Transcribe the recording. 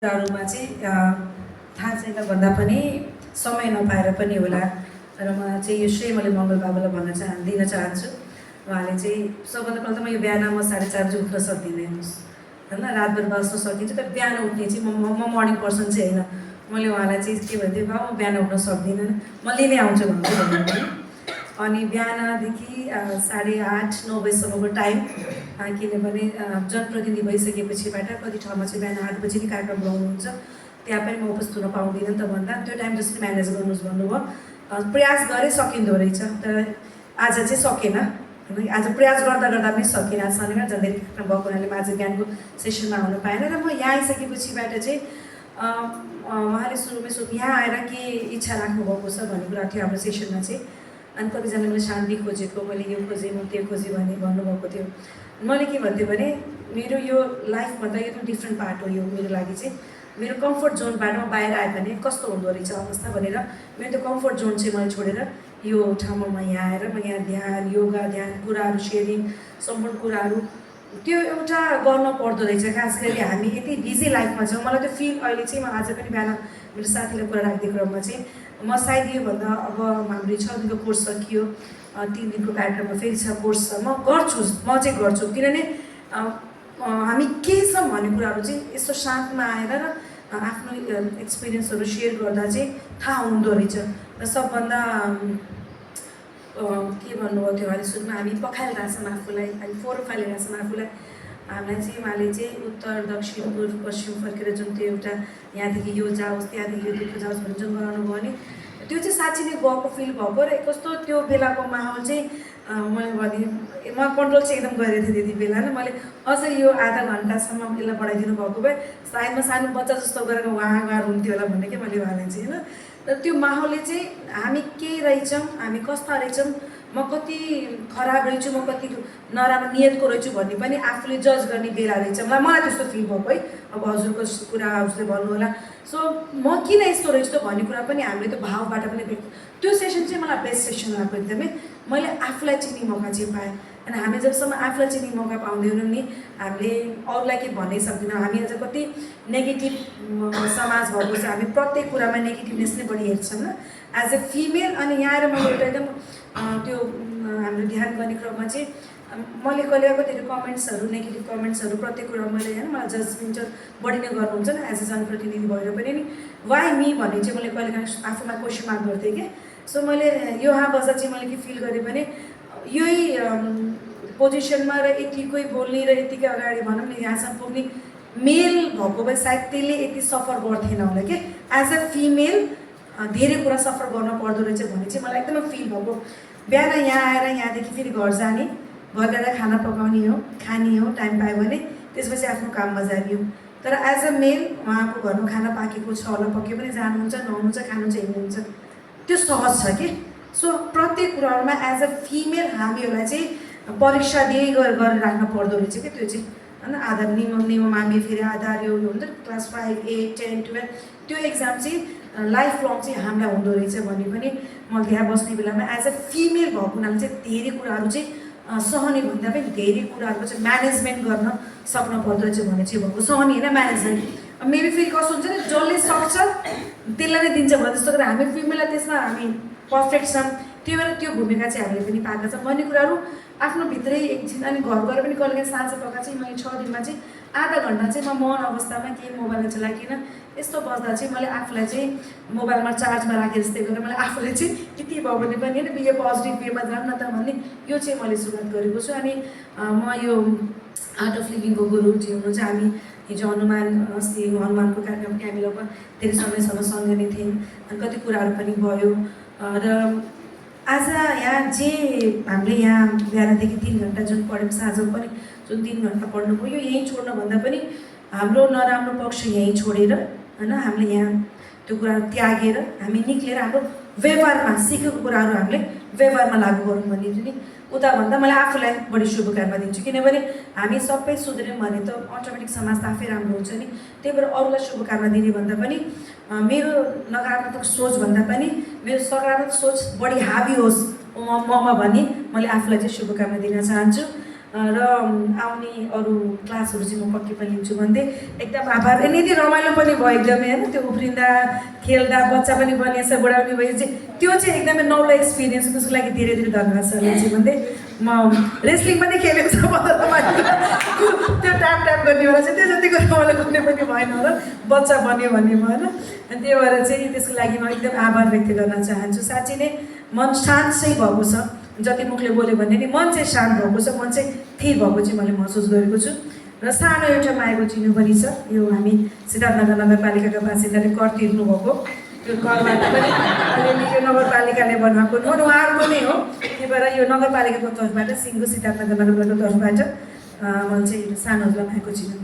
कुराहरूमा चाहिँ थाहा छैन भन्दा पनि समय नपाएर पनि होला र म चाहिँ यो श्रेय मैले मङ्गल बाबालाई दिन चाहन्छु। उहाँले चाहिँ सबभन्दा पहिला त म यो बिहान म 4:30 उठ्न सक्दिनँ, हेर्नुहोस् होइन, रातभर बस्न सकिन्छ, तर बिहान उठ्ने चाहिँ म मर्निङ पर्सन चाहिँ होइन। मैले उहाँलाई चाहिँ के भन्थेँ, बाबा म बिहान उठ्न सक्दिनँ, म लिनै आउँछु भन्छु। अनि बिहानदेखि 8:30-9 बजीसम्मको टाइम, किनभने जनप्रतिनिधि भइसकेपछिबाट कति ठाउँमा चाहिँ बिहान 8 बजी नै कार्यक्रम लगाउनुहुन्छ, त्यहाँ पनि म उपस्थित हुन पाउँदिनँ नि त भन्दा त्यो टाइम जसरी म्यानेज गर्नुहोस् भन्नुभयो। प्रयास गरेँ, सकिँदो रहेछ, तर आज चाहिँ सकेन। आज प्रयास गर्दा गर्दा पनि सकेन। आज शनिबार झन्डै भएको हुनाले म आज बिहानको सेसनमा आउनु पाएन र म यहाँ आइसकेपछिबाट चाहिँ उहाँले सुरुमै यहाँ आएर के इच्छा राख्नुभएको छ भन्ने कुरा थियो हाम्रो सेसनमा चाहिँ। अनि कतिजनाले शान्ति खोजेको, मैले यो खोजेँ, म त्यो खोजेँ भन्नुभएको थियो। मैले के भन्थेँ भने मेरो यो लाइफभन्दा यो त डिफ्रेन्ट पार्ट हो। यो मेरो लागि चाहिँ मेरो कम्फर्ट जोनबाट म बाहिर आयो भने कस्तो हुँदो रहेछ अवस्था भनेर मेरो त्यो कम्फर्ट जोन चाहिँ मैले छोडेर यो ठाउँमा म यहाँ आएर म यहाँ ध्यान, योगा, ध्यान कुराहरू, सेयरिङ, सम्पूर्ण कुराहरू त्यो एउटा गर्न पर्दो रहेछ। खास गरी हामी यति बिजी लाइफमा छौँ। मलाई त्यो फिल अहिले चाहिँ म आज पनि बिहान मेरो साथीले कुरा राख्ने क्रममा चाहिँ म सायद योभन्दा अब हाम्रो 6 दिनको कोर्स सकियो, 3 दिनको कार्यक्रममा फेरि छ कोर्स छ, म चाहिँ गर्छु किनभने हामी के छ भन्ने कुराहरू चाहिँ यस्तो शान्तमा आएर र आफ्नो एक्सपिरियन्सहरू सेयर गर्दा चाहिँ थाहा हुँदो रहेछ। र सबभन्दा के भन्नुभयो त्यो अहिले सुरुमा हामी पखालिरहेछौँ आफूलाई, हामी फोहोर फालिरहेछौँ आफूलाई। हामीलाई चाहिँ उहाँले चाहिँ उत्तर, दक्षिण, पूर्व, पश्चिम फर्केर जुन त्यो एउटा यहाँदेखि यो जाओस्, त्यहाँदेखि यो दिक्क जाओस् भन्ने जुन गराउनु भयो नि, त्यो चाहिँ साँच्ची नै गएको फिल भएको र कस्तो त्यो बेलाको माहौल चाहिँ मैले भने म कन्ट्रोल चाहिँ एकदम गरेको थिएँ त्यति बेला। र मैले अझ यो आधा घन्टासम्म यसलाई बढाइदिनु भएको भए सायद म सानो बच्चा जस्तो गरेर उहाँ हुन्थ्यो होला भन्ने कि मैले उहाँलाई चाहिँ होइन। तर त्यो माहौलले चाहिँ हामी के रहेछौँ, हामी कस्ता रहेछौँ, म कति खराब रहेछु, म कति नराम्रो नियतको रहेछु भन्ने पनि आफूले जज गर्ने बेला रहेछ। मलाई त्यस्तो फिल भएको है। अब हजुरको कुरा हजुरले भन्नु होला, सो म किन यस्तो रहेछु त भन्ने कुरा पनि हामीले त्यो भावबाट पनि व्यक्त। त्यो सेसन चाहिँ मलाई बेस्ट सेसन लाग्यो एकदमै। मैले आफूलाई चिन्ने मौका चाहिँ पाएँ। अनि हामी जबसम्म आफूलाई चिन्ने मौका पाउँदैनौँ नि, हामीले अरूलाई के भन्नै सक्दैनौँ। हामी आज कति नेगेटिभ समाज भएको छ, हामी प्रत्येक कुरामा नेगेटिभनेस नै बढी हेर्छौँ न एज ए फिमेल। अनि यहाँ आएर मैले एउटा एकदम त्यो हाम्रो ध्यान गर्ने क्रममा चाहिँ मैले कहिले धेरै कमेन्ट्सहरू, नेगेटिभ कमेन्ट्सहरू प्रत्येक कुरामा मैले होइन, मलाई जजमेन्ट बढी नै गर्नुहुन्छ नि एज ए जनप्रतिनिधि भएर पनि नि, वाइ मी भन्ने चाहिँ मैले कहिलेकाहीँ आफूमा क्वेसन मार्क गर्थेँ कि। सो मैले यहाँ बस्दा चाहिँ मैले के फिल गरेँ भने यही पोजिसनमा र यतिकै बोल्ने र यतिकै अगाडि भनौँ न यहाँसम्म पुग्ने मेल भएको भए सायद त्यसले यति सफर गर्थेन होला कि। एज अ फिमेल धेरै कुरा सफर गर्न पर्दो रहेछ भन्ने चाहिँ मलाई एकदमै फिल भएको। बिहान यहाँ आएर यहाँदेखि फेरि घर जाने, घर गएर खाना पकाउने हो, खाने हो, टाइम पायो भने त्यसपछि आफ्नो काममा जाने हो। तर एज अ मेल उहाँको घरमा खाना पाकेको छ होला, पक्कै पनि जानुहुन्छ, नुहाउनुहुन्छ, खानुहुन्छ, हिँड्नुहुन्छ, त्यो सहज छ कि। सो प्रत्येक कुराहरूमा एज अ फिमेल हामीहरूलाई चाहिँ परीक्षा दिए गरेर राख्न पर्दो रहेछ कि त्यो चाहिँ होइन। आधार नियम हामी फेरि आधार यो हुन्छ क्लास 5, 8, 10, 12 त्यो एक्जाम चाहिँ लाइफ लङ चाहिँ हामीलाई हुँदो रहेछ भन्ने पनि म त्यहाँ बस्ने बेलामा एज अ फिमेल भएको हुनाले चाहिँ धेरै कुराहरू चाहिँ सहने भन्दा पनि धेरै कुराहरूको चाहिँ म्यानेजमेन्ट गर्न सक्नु पर्दो रहेछ भन्ने चाहिँ भएको। सहने होइन, म्यानेजमेन्ट। मेबी फेरि कस्तो हुन्छ नि, जसले सक्छ त्यसलाई नै दिन्छ भने जस्तो गरेर हामी फिमेललाई त्यसमा हामी पर्फेक्ट छौँ, त्यही भएर त्यो भूमिका चाहिँ हामीले पनि पाएका छौँ भन्ने कुराहरू आफ्नो भित्रै एकछिन। अनि घर गएर पनि कहिलेकाहीँ साँझ पका चाहिँ मैले 6 दिनमा चाहिँ आधा घन्टा चाहिँ म मौन अवस्थामा केही मोबाइलमा चलाइकन यस्तो बस्दा चाहिँ मैले आफूलाई चाहिँ मोबाइलमा चार्जमा राखेँ जस्तै गरेर मैले आफूलाई चाहिँ यति भयो भने पनि होइन यो पोजिटिभ वेमा जाऊँ न त भन्ने यो चाहिँ मैले सुरुवात गरेको छु। अनि म यो आर्ट अफ लिभिङको गुरुजी हुनुहुन्छ, हामी हिजो अस्ति हनुमानको कार्यक्रम पनि हामी लगभग धेरै समयसम्म सँगै नै थियौँ। अनि कति कुराहरू पनि भयो। र आज यहाँ जे हामीले यहाँ बिहानदेखि 3 घन्टा जुन पढ्यौँ, साँझ पनि जुन 3 घन्टा पढ्नु भयो, यहीँ छोड्नुभन्दा पनि हाम्रो नराम्रो पक्ष यहीँ छोडेर होइन, हामीले यहाँ त्यो कुराहरू त्यागेर हामी निक्लेर हाम्रो व्यवहारमा सिकेको कुराहरू हामीले व्यवहारमा लागू गरौँ भन्ने नि उता भन्दा मैले आफूलाई बढी शुभकामना दिन्छु। किनभने हामी सबै सुध्र्यौँ भने त अटोमेटिक समाज त आफै राम्रो हुन्छ नि। त्यही भएर अरूलाई शुभकामना दिने भन्दा पनि मेरो नकारात्मक सोचभन्दा पनि मेरो सकारात्मक सोच बढी हावी होस् ममा भन्ने मैले आफूलाई चाहिँ शुभकामना दिन चाहन्छु। र आउने अरू क्लासहरू चाहिँ म पक्कै पनि लिन्छु भन्दै एकदम आभार। यति रमाइलो पनि भयो एकदमै होइन, त्यो उफ्रिँदा खेल्दा बच्चा पनि बनिएछ बुढा पनि भयो चाहिँ त्यो चाहिँ एकदमै नौलो एक्सपिरियन्स, त्यसको लागि धेरै धेरै धन्यवाद सरलाई चाहिँ भन्दै म रेस्लिङ पनि खेलेको छ त्यो ट्याप गर्ने बेला चाहिँ त्यो जतिको रमाइलो कुनै पनि भएन र बच्चा बन्यो भन्ने भएन। अनि त्यही भएर चाहिँ त्यसको लागि म एकदम आभार व्यक्त गर्न चाहन्छु। साँच्चै नै मन शान्त चाहिँ भएको छ, जति मुखले बोल्यो भने नि मन चाहिँ शान्त भएको छ, मन चाहिँ थिर भएको चाहिँ मैले महसुस गरेको छु। र सानो एउटा मायाको चिनो पनि छ, यो हामी सिद्धार्थनगर नगरपालिकाका बासिन्दाले कर तिर्नु भएको त्यो करबाट पनि अलिअलि यो नगरपालिकाले बनाएको नोट उहाँहरूको नै हो। त्यही भएर यो नगरपालिकाको तर्फबाट सिङ्गो सिद्धार्थनगर नगरपालिकाको तर्फबाट मैले चाहिँ सानो मायाको चिनो